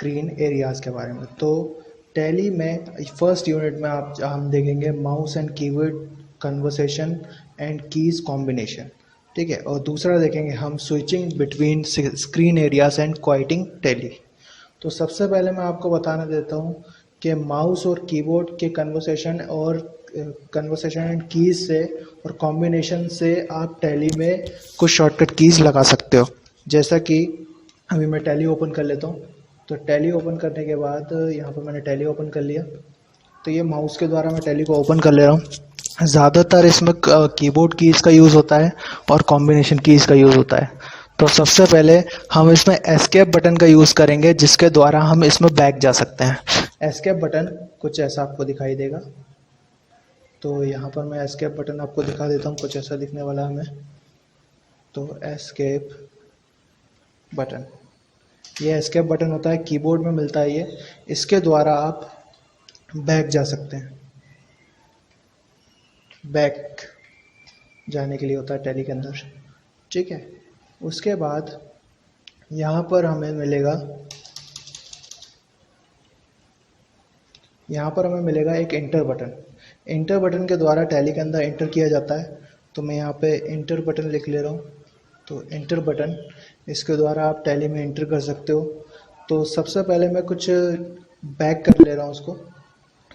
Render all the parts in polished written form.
Screen areas के बारे में। तो टैली में फर्स्ट यूनिट में हम देखेंगे mouse and keyboard conversation and keys combination, ठीक है। और दूसरा देखेंगे हम switching between screen areas and quitting Tally. तो सबसे पहले मैं आपको बताना देता हूँ कि माउस और कीबोर्ड के कन्वर्सेशन एंड कीज़ से और कॉम्बिनेशन से आप टैली में कुछ शॉर्टकट कीज़ लगा सकते हो। जैसा कि अभी मैं टैली ओपन कर लेता हूँ। तो टैली ओपन करने के बाद यहाँ पर मैंने टैली ओपन कर लिया। तो ये माउस के द्वारा मैं टैली को ओपन कर ले रहा हूँ। ज़्यादातर इसमें कीबोर्ड कीज़ का यूज़ होता है और कॉम्बिनेशन कीज़ का यूज़ होता है। तो सबसे पहले हम इसमें एस्केप बटन का यूज़ करेंगे, जिसके द्वारा हम इसमें बैक जा सकते हैं। एस्केप बटन कुछ ऐसा आपको दिखाई देगा। तो यहाँ पर मैं एस्केप बटन आपको दिखा देता हूँ, कुछ ऐसा दिखने वाला है हमें। तो एस्केप बटन, ये एस्केप बटन होता है, कीबोर्ड में मिलता है ये। इसके द्वारा आप बैक जा सकते हैं। बैक जाने के लिए होता है टैली के अंदर, ठीक है। उसके बाद यहाँ पर हमें मिलेगा एक इंटर बटन। इंटर बटन के द्वारा टैली के अंदर इंटर किया जाता है। तो मैं यहाँ पे इंटर बटन लिख ले रहा हूँ। तो इंटर बटन, इसके द्वारा आप टैली में इंटर कर सकते हो। तो सबसे पहले मैं कुछ बैक कर ले रहा हूँ उसको।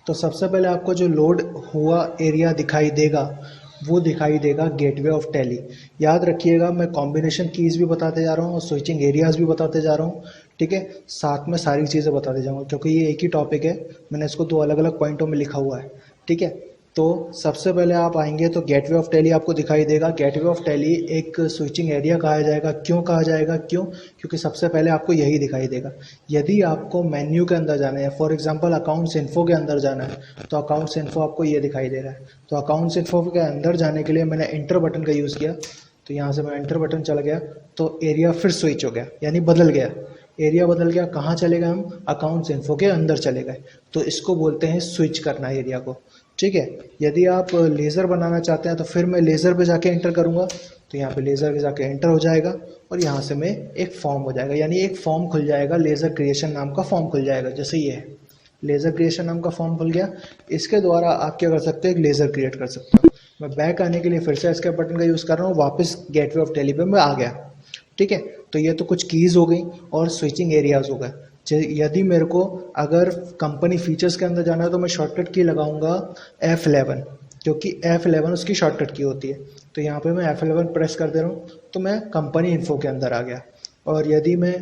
तो सबसे पहले आपको जो लोड हुआ एरिया दिखाई देगा वो दिखाई देगा गेटवे ऑफ टैली। याद रखिएगा, मैं कॉम्बिनेशन कीज़ भी बताते जा रहा हूँ और स्विचिंग एरियाज़ भी बताते जा रहा हूँ, ठीक है। साथ में सारी चीज़ें बताते जाऊँगा क्योंकि ये एक ही टॉपिक है। मैंने इसको दो अलग अलग पॉइंटों में लिखा हुआ है, ठीक है। तो सबसे पहले आप आएंगे तो गेटवे ऑफ टैली आपको दिखाई देगा। गेटवे ऑफ टैली एक स्विचिंग एरिया कहा जाएगा। क्यों कहा जाएगा? क्योंकि सबसे पहले आपको यही दिखाई देगा। यदि आपको मेन्यू के अंदर जाना है, फॉर एग्जांपल अकाउंट्स इन्फो के अंदर जाना है, तो अकाउंट्स इन्फो आपको ये दिखाई दे रहा है। तो अकाउंट्स इन्फो के अंदर जाने के लिए मैंने इंटर बटन का यूज़ किया। तो यहाँ से मैं इंटर बटन चला गया तो एरिया फिर स्विच हो गया, यानी बदल गया। एरिया बदल गया, कहाँ चले गए हम? अकाउंट्स इन्फो के अंदर चले गए। तो इसको बोलते हैं स्विच करना एरिया को, ठीक है। यदि आप लेज़र बनाना चाहते हैं तो फिर मैं लेज़र पे जाके एंटर करूँगा। तो यहाँ पे लेज़र पे जाके एंटर हो जाएगा और यहाँ से मैं एक फॉर्म हो जाएगा, यानी एक फॉर्म खुल जाएगा। लेज़र क्रिएशन नाम का फॉर्म खुल जाएगा। जैसे ये है, लेज़र क्रिएशन नाम का फॉर्म खुल गया। इसके द्वारा आप क्या कर सकते हो? एक लेज़र क्रिएट कर सकते हो। मैं बैक आने के लिए फिर से एस्केप बटन का यूज़ कर रहा हूँ। वापस गेटवे ऑफ टैली पे मैं आ गया, ठीक है। तो ये तो कुछ कीज़ हो गई और स्विचिंग एरियाज़ हो गए। यदि मेरे को अगर कंपनी फीचर्स के अंदर जाना है तो मैं शॉर्टकट की लगाऊंगा F11, क्योंकि F11 उसकी शॉर्टकट की होती है। तो यहाँ पे मैं F11 प्रेस कर दे रहा हूँ तो मैं कंपनी इन्फो के अंदर आ गया। और यदि मैं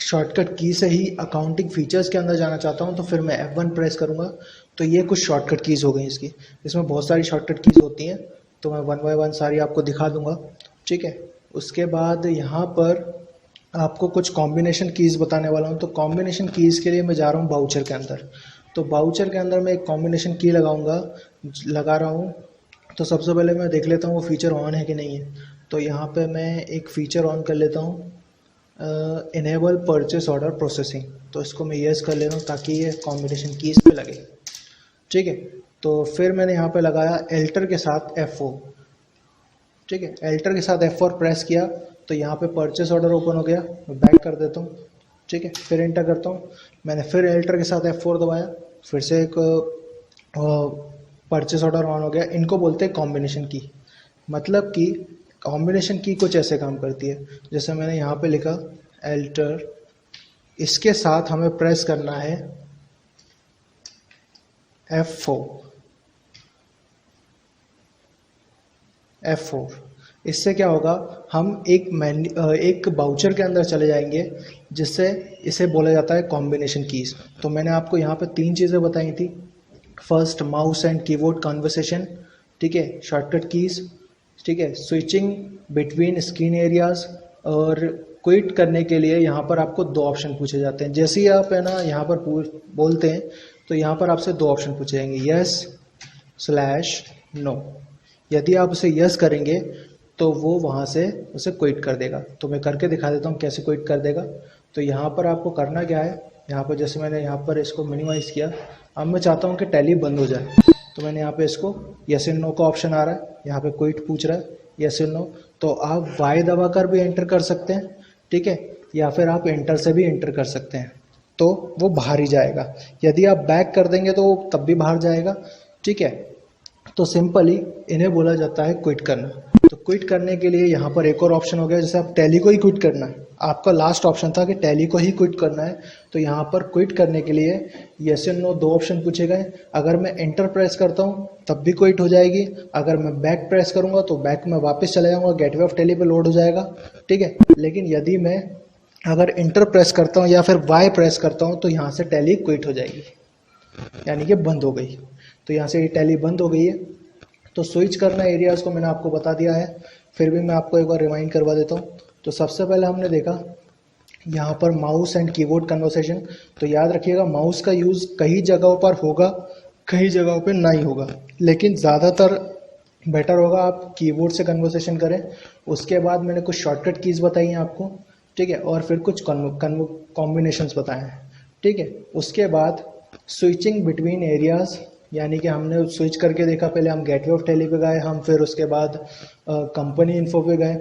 शॉर्टकट की से ही अकाउंटिंग फीचर्स के अंदर जाना चाहता हूँ तो फिर मैं F1 प्रेस करूँगा। तो ये कुछ शॉर्टकट कीज़ हो गई इसकी। इसमें बहुत सारी शॉर्टकट कीज़ होती हैं, तो मैं वन बाय वन सारी आपको दिखा दूँगा, ठीक है। उसके बाद यहाँ पर आपको कुछ कॉम्बिनेशन कीज़ बताने वाला हूँ। तो कॉम्बिनेशन कीज़ के लिए मैं जा रहा हूँ बाउचर के अंदर। तो बाउचर के अंदर मैं एक कॉम्बिनेशन की लगा रहा हूँ। तो सबसे पहले मैं देख लेता हूँ वो फीचर ऑन है कि नहीं है। तो यहाँ पे मैं एक फ़ीचर ऑन कर लेता हूँ, इनेबल परचेस ऑर्डर प्रोसेसिंग। तो इसको मैं येस कर ले रहा हूँ ताकि ये कॉम्बिनेशन कीज़ पे लगे, ठीक है। तो फिर मैंने यहाँ पे लगाया एल्टर के साथ F4, ठीक है। एल्टर के साथ F4 प्रेस किया तो यहाँ पे परचेस ऑर्डर ओपन हो गया। मैं बैक कर देता हूँ, ठीक है। फिर एंटर करता हूँ। मैंने फिर एल्टर के साथ F4 दबाया, फिर से एक परचेस ऑर्डर ऑन हो गया। इनको बोलते हैं कॉम्बिनेशन की। मतलब कि कॉम्बिनेशन की कुछ ऐसे काम करती है, जैसे मैंने यहाँ पे लिखा एल्टर, इसके साथ हमें प्रेस करना है F4। इससे क्या होगा, हम एक बाउचर के अंदर चले जाएंगे जिससे इसे बोला जाता है कॉम्बिनेशन कीज़। तो मैंने आपको यहाँ पे तीन चीज़ें बताई थी। First, mouse and keyboard conversation, ठीक है, शॉर्टकट कीज़, ठीक है, स्विचिंग बिटवीन स्क्रीन एरियाज, और क्विट करने के लिए यहाँ पर आपको दो ऑप्शन पूछे जाते हैं। जैसे ही आप है ना यहाँ पर बोलते हैं तो यहाँ पर आपसे दो ऑप्शन पूछे जाएंगे, yes/no। यदि आप उसे यस करेंगे तो वो वहाँ से उसे क्विट कर देगा। तो मैं करके दिखा देता हूँ कैसे क्विट कर देगा। तो यहाँ पर आपको करना क्या है, यहाँ पर जैसे मैंने यहाँ पर इसको मिनिमाइज़ किया। अब मैं चाहता हूँ कि टैली बंद हो जाए, तो मैंने यहाँ पे इसको यस एंड नो का ऑप्शन आ रहा है, यहाँ पे क्विट पूछ रहा है, यस एंड नो। तो आप वाई दबा कर भी एंटर कर सकते हैं, ठीक है। या फिर आप एंटर से भी एंटर कर सकते हैं, तो वो बाहर ही जाएगा। यदि आप बैक कर देंगे तो वो तब भी बाहर जाएगा, ठीक है। तो सिंपली इन्हें बोला जाता है क्विट करना। तो क्विट करने के लिए यहाँ पर एक और ऑप्शन हो गया, जैसे आप टैली को ही क्विट करना है, आपका लास्ट ऑप्शन था कि टैली को ही क्विट करना है, तो यहाँ पर क्विट करने के लिए यस या नो 2 ऑप्शन पूछे गए। अगर मैं एंटर प्रेस करता हूँ तब भी क्विट हो जाएगी, अगर मैं बैक प्रेस करूँगा तो बैक में वापस चला जाऊँगा, गेटवे ऑफ टैली पे लोड हो जाएगा, ठीक है। लेकिन यदि मैं अगर एंटर प्रेस करता हूँ या फिर वाई प्रेस करता हूँ तो यहाँ से टैली क्विट हो जाएगी, यानी कि बंद हो गई। तो यहाँ से ये टैली बंद हो गई है। तो स्विच करना एरियाज़ को मैंने आपको बता दिया है, फिर भी मैं आपको एक बार रिमाइंड करवा देता हूँ। तो सबसे पहले हमने देखा यहाँ पर माउस एंड कीबोर्ड कन्वर्सेशन। तो याद रखिएगा माउस का यूज़ कई जगहों पर होगा, कई जगहों पे नहीं होगा, लेकिन ज़्यादातर बेटर होगा आप कीबोर्ड से कन्वर्सेशन करें। उसके बाद मैंने कुछ शॉर्टकट कीज़ बताई हैं आपको, ठीक है, और फिर कुछ कॉम्बिनेशंस बताए हैं, ठीक है। उसके बाद स्विचिंग बिटवीन एरियाज़, यानी कि हमने स्विच करके देखा, पहले हम गेटवे ऑफ टैली पे गए हम, फिर उसके बाद कंपनी इन्फो पे गए,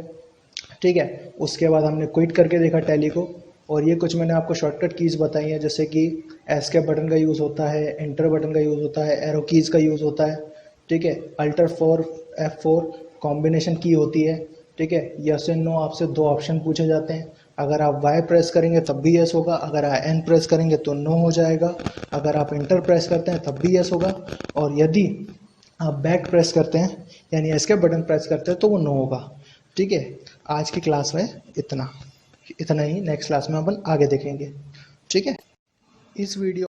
ठीक है। उसके बाद हमने क्विट करके देखा टैली को, और ये कुछ मैंने आपको शॉर्टकट कीज़ बताई हैं, जैसे कि एस्केप बटन का यूज़ होता है, एंटर बटन का यूज़ होता है, एरो कीज़ का यूज़ होता है, ठीक है। अल्टर 4 F4 कॉम्बिनेशन की होती है, ठीक है। यस एंड नो आपसे 2 ऑप्शन पूछे जाते हैं, अगर आप वाई प्रेस करेंगे तब भी यस होगा, अगर आप एन प्रेस करेंगे तो नो हो जाएगा, अगर आप इंटर प्रेस करते हैं तब भी यस होगा, और यदि आप बैक प्रेस करते हैं यानी एस्केप बटन प्रेस करते हैं तो वो नो होगा, ठीक है। आज की क्लास में इतना ही, नेक्स्ट क्लास में अपन आगे देखेंगे, ठीक है। इस वीडियो